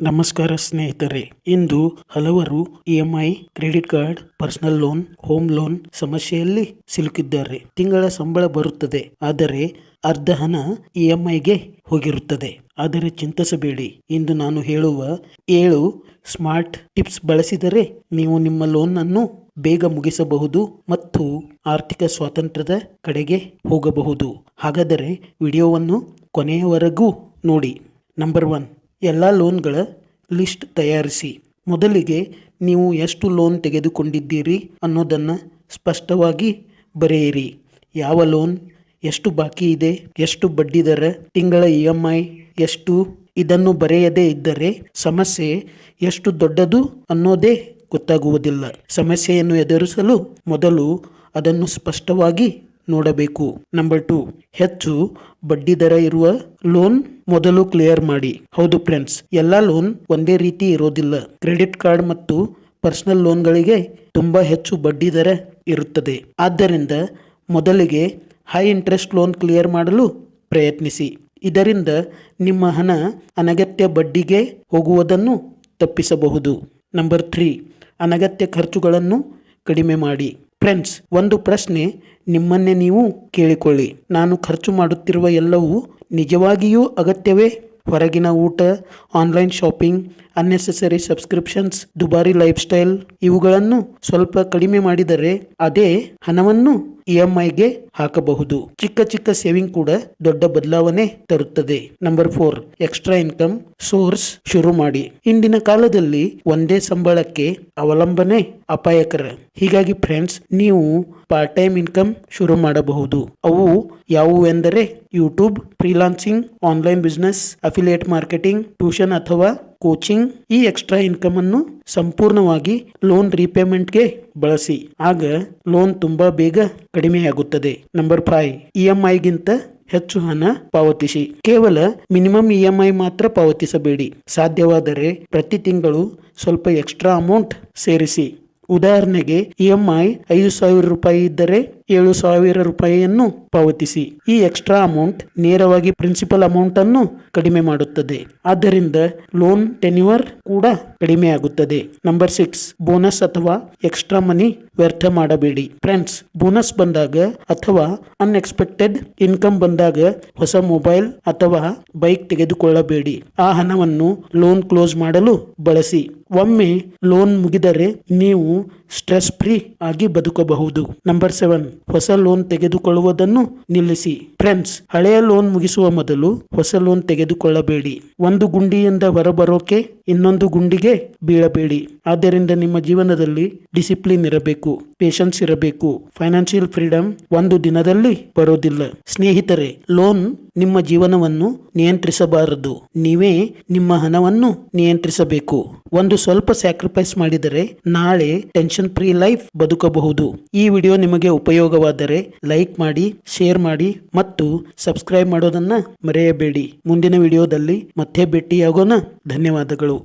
ನಮಸ್ಕಾರ ಸ್ನೇಹಿತರೆ, ಇಂದು ಹಲವರು EMI, credit card, personal loan, home loan ಸಮಸ್ಯೆಯಲ್ಲಿ ಸಿಲುಕಿದ್ದಾರೆ. ತಿಂಗಳ ಸಂಬಳ ಬರುತ್ತದೆ, ಆದರೆ ಅರ್ಧ ಹಣ ಇಎಂಐಗೆ ಹೋಗಿರುತ್ತದೆ. ಆದರೆ ಚಿಂತಿಸಬೇಡಿ, ಇಂದು ನಾನು ಹೇಳುವ 7 ಸ್ಮಾರ್ಟ್ ಟಿಪ್ಸ್ ಬಳಸಿದರೆ ನೀವು ನಿಮ್ಮ ಲೋನ್ ಅನ್ನು ಬೇಗ ಮುಗಿಸಬಹುದು ಮತ್ತು ಆರ್ಥಿಕ ಸ್ವಾತಂತ್ರ್ಯದ ಕಡೆಗೆ ಹೋಗಬಹುದು. ಹಾಗಾದರೆ ವಿಡಿಯೋವನ್ನು ಕೊನೆಯವರೆಗೂ ನೋಡಿ. ನಂಬರ್ 1, ಎಲ್ಲ ಲೋನ್ಗಳ ಲಿಸ್ಟ್ ತಯಾರಿಸಿ. ಮೊದಲಿಗೆ ನೀವು ಎಷ್ಟು ಲೋನ್ ತೆಗೆದುಕೊಂಡಿದ್ದೀರಿ ಅನ್ನೋದನ್ನು ಸ್ಪಷ್ಟವಾಗಿ ಬರೆಯಿರಿ. ಯಾವ ಲೋನ್, ಎಷ್ಟು ಬಾಕಿ ಇದೆ, ಎಷ್ಟು ಬಡ್ಡಿ ದರ, ತಿಂಗಳ ಇಎಂಐ ಎಷ್ಟು. ಇದನ್ನು ಬರೆಯದೇ ಇದ್ದರೆ ಸಮಸ್ಯೆ ಎಷ್ಟು ದೊಡ್ಡದು ಅನ್ನೋದೇ ಗೊತ್ತಾಗುವುದಿಲ್ಲ. ಸಮಸ್ಯೆಯನ್ನು ಎದುರಿಸಲು ಮೊದಲು ಅದನ್ನು ಸ್ಪಷ್ಟವಾಗಿ ನೋಡಬೇಕು. ನಂಬರ್ 2, ಹೆಚ್ಚು ಬಡ್ಡಿ ದರ ಇರುವ ಲೋನ್ ಮೊದಲು ಕ್ಲಿಯರ್ ಮಾಡಿ. ಹೌದು ಫ್ರೆಂಡ್ಸ್, ಎಲ್ಲ ಲೋನ್ ಒಂದೇ ರೀತಿ ಇರೋದಿಲ್ಲ. ಕ್ರೆಡಿಟ್ ಕಾರ್ಡ್ ಮತ್ತು ಪರ್ಸನಲ್ ಲೋನ್ಗಳಿಗೆ ತುಂಬಾ ಹೆಚ್ಚು ಬಡ್ಡಿ ದರ ಇರುತ್ತದೆ. ಆದ್ದರಿಂದ ಮೊದಲಿಗೆ ಹೈ ಇಂಟ್ರೆಸ್ಟ್ ಲೋನ್ ಕ್ಲಿಯರ್ ಮಾಡಲು ಪ್ರಯತ್ನಿಸಿ. ಇದರಿಂದ ನಿಮ್ಮ ಹಣ ಅನಗತ್ಯ ಬಡ್ಡಿಗೆ ಹೋಗುವುದನ್ನು ತಪ್ಪಿಸಬಹುದು. ನಂಬರ್ 3, ಅನಗತ್ಯ ಖರ್ಚುಗಳನ್ನು ಕಡಿಮೆ ಮಾಡಿ. ಫ್ರೆಂಡ್ಸ್, ಒಂದು ಪ್ರಶ್ನೆ ನಿಮ್ಮನ್ನೇ ನೀವು ಕೇಳಿಕೊಳ್ಳಿ. ನಾನು ಖರ್ಚು ಮಾಡುತ್ತಿರುವ ಎಲ್ಲವೂ ನಿಜವಾಗಿಯೂ ಅಗತ್ಯವೇ? ಹೊರಗಿನ ಊಟ, ಆನ್ಲೈನ್ ಶಾಪಿಂಗ್, ಅನ್ನೆಸೆಸರಿ ಸಬ್ಸ್ಕ್ರಿಪ್ಷನ್ಸ್, ದುಬಾರಿ ಲೈಫ್ ಸ್ಟೈಲ್ ಇವುಗಳನ್ನು ಸ್ವಲ್ಪ ಕಡಿಮೆ ಮಾಡಿದರೆ ಅದೇ ಹಣವನ್ನು ಇಎಂಐಗೆ ಹಾಕಬಹುದು. ಚಿಕ್ಕ ಚಿಕ್ಕ ಸೇವಿಂಗ್ ಕೂಡ ದೊಡ್ಡ ಬದಲಾವಣೆ ತರುತ್ತದೆ. ನಂಬರ್ 4, ಎಕ್ಸ್ಟ್ರಾ ಇನ್ಕಮ್ ಸೋರ್ಸ್ ಶುರು ಮಾಡಿ. ಇಂದಿನ ಕಾಲದಲ್ಲಿ ಒಂದೇ ಸಂಬಳಕ್ಕೆ ಅವಲಂಬನೆ ಅಪಾಯಕರ. ಹೀಗಾಗಿ ಫ್ರೆಂಡ್ಸ್, ನೀವು ಪಾರ್ಟ್ ಟೈಮ್ ಇನ್ಕಮ್ ಶುರು ಮಾಡಬಹುದು. ಅವು ಯಾವುವು ಎಂದರೆ YouTube, freelancing, online business, affiliate marketing, tuition ಅಥವಾ ಕೋಚಿಂಗ್. ಈ ಎಕ್ಸ್ಟ್ರಾ ಇನ್ಕಮ್ ಅನ್ನು ಸಂಪೂರ್ಣವಾಗಿ ಲೋನ್ ರೀಪೇಮೆಂಟ್ಗೆ ಬಳಸಿ. ಆಗ ಲೋನ್ ತುಂಬಾ ಬೇಗ ಕಡಿಮೆಯಾಗುತ್ತದೆ. ನಂಬರ್ 5, ಇಎಂಐಗಿಂತ ಹೆಚ್ಚು ಹಣ ಪಾವತಿಸಿ. ಕೇವಲ ಮಿನಿಮಮ್ ಇಎಂಐ ಮಾತ್ರ ಪಾವತಿಸಬೇಡಿ. ಸಾಧ್ಯವಾದರೆ ಪ್ರತಿ ತಿಂಗಳು ಸ್ವಲ್ಪ ಎಕ್ಸ್ಟ್ರಾ ಅಮೌಂಟ್ ಸೇರಿಸಿ. ಉದಾಹರಣೆಗೆ ಇಎಂಐ 5,000 ರೂಪಾಯಿ ಇದ್ದರೆ 7,000 ರೂಪಾಯಿಯನ್ನು ಪಾವತಿಸಿ. ಈ ಎಕ್ಸ್ಟ್ರಾ ಅಮೌಂಟ್ ನೇರವಾಗಿ ಪ್ರಿನ್ಸಿಪಲ್ ಅಮೌಂಟ್ ಅನ್ನು ಕಡಿಮೆ ಮಾಡುತ್ತದೆ. ಆದ್ದರಿಂದ ಲೋನ್ ಟೆನ್ಯೂರ್ ಕೂಡ ಕಡಿಮೆ ಆಗುತ್ತದೆ. ನಂಬರ್ 6, ಬೋನಸ್ ಅಥವಾ ಎಕ್ಸ್ಟ್ರಾ ಮನಿ ವ್ಯರ್ಥ ಮಾಡಬೇಡಿ. ಫ್ರೆಂಡ್ಸ್, ಬೋನಸ್ ಬಂದಾಗ ಅಥವಾ ಅನ್ಎಕ್ಸ್ಪೆಕ್ಟೆಡ್ ಇನ್ಕಮ್ ಬಂದಾಗ ಹೊಸ ಮೊಬೈಲ್ ಅಥವಾ ಬೈಕ್ ತೆಗೆದುಕೊಳ್ಳಬೇಡಿ. ಆ ಹಣವನ್ನು ಲೋನ್ ಕ್ಲೋಸ್ ಮಾಡಲು ಬಳಸಿ. ಒಮ್ಮೆ ಲೋನ್ ಮುಗಿದರೆ ನೀವು ಸ್ಟ್ರೆಸ್ ಫ್ರೀ ಆಗಿ ಬದುಕಬಹುದು. ನಂಬರ್ 7, ಹೊಸ ಲೋನ್ ತೆಗೆದುಕೊಳ್ಳುವುದನ್ನು ನಿಲ್ಲಿಸಿ. ಫ್ರೆಂಡ್ಸ್, ಹಳೆಯ ಲೋನ್ ಮುಗಿಸುವ ಮೊದಲು ಹೊಸ ಲೋನ್ ತೆಗೆದುಕೊಳ್ಳಬೇಡಿ. ಒಂದು ಗುಂಡಿಯಿಂದ ಹೊರಬರೋಕೆ ಇನ್ನೊಂದು ಗುಂಡಿಗೆ ಬೀಳಬೇಡಿ. ಆದ್ದರಿಂದ ನಿಮ್ಮ ಜೀವನದಲ್ಲಿ ಡಿಸಿಪ್ಲಿನ್ ಇರಬೇಕು, ಪೇಷನ್ಸ್ ಇರಬೇಕು. ಫೈನಾನ್ಷಿಯಲ್ ಫ್ರೀಡಮ್ ಒಂದು ದಿನದಲ್ಲಿ ಬರೋದಿಲ್ಲ. ಸ್ನೇಹಿತರೆ, ಲೋನ್ ನಿಮ್ಮ ಜೀವನವನ್ನು ನಿಯಂತ್ರಿಸಬಾರದು, ನೀವೇ ನಿಮ್ಮ ಹಣವನ್ನು ನಿಯಂತ್ರಿಸಬೇಕು. ಒಂದು ಸ್ವಲ್ಪ ಸ್ಯಾಕ್ರಿಫೈಸ್ ಮಾಡಿದರೆ ನಾಳೆ ಟೆನ್ಷನ್ ಫ್ರೀ ಲೈಫ್ ಬದುಕಬಹುದು. ಈ ವಿಡಿಯೋ ನಿಮಗೆ ಉಪಯೋಗವಾದರೆ ಲೈಕ್ ಮಾಡಿ, ಶೇರ್ ಮಾಡಿ ಮತ್ತು ಸಬ್ಸ್ಕ್ರೈಬ್ ಮಾಡೋದನ್ನ ಮರೆಯಬೇಡಿ. ಮುಂದಿನ ವಿಡಿಯೋದಲ್ಲಿ ಮತ್ತೆ ಭೇಟಿಯಾಗೋಣ. ಧನ್ಯವಾದಗಳು.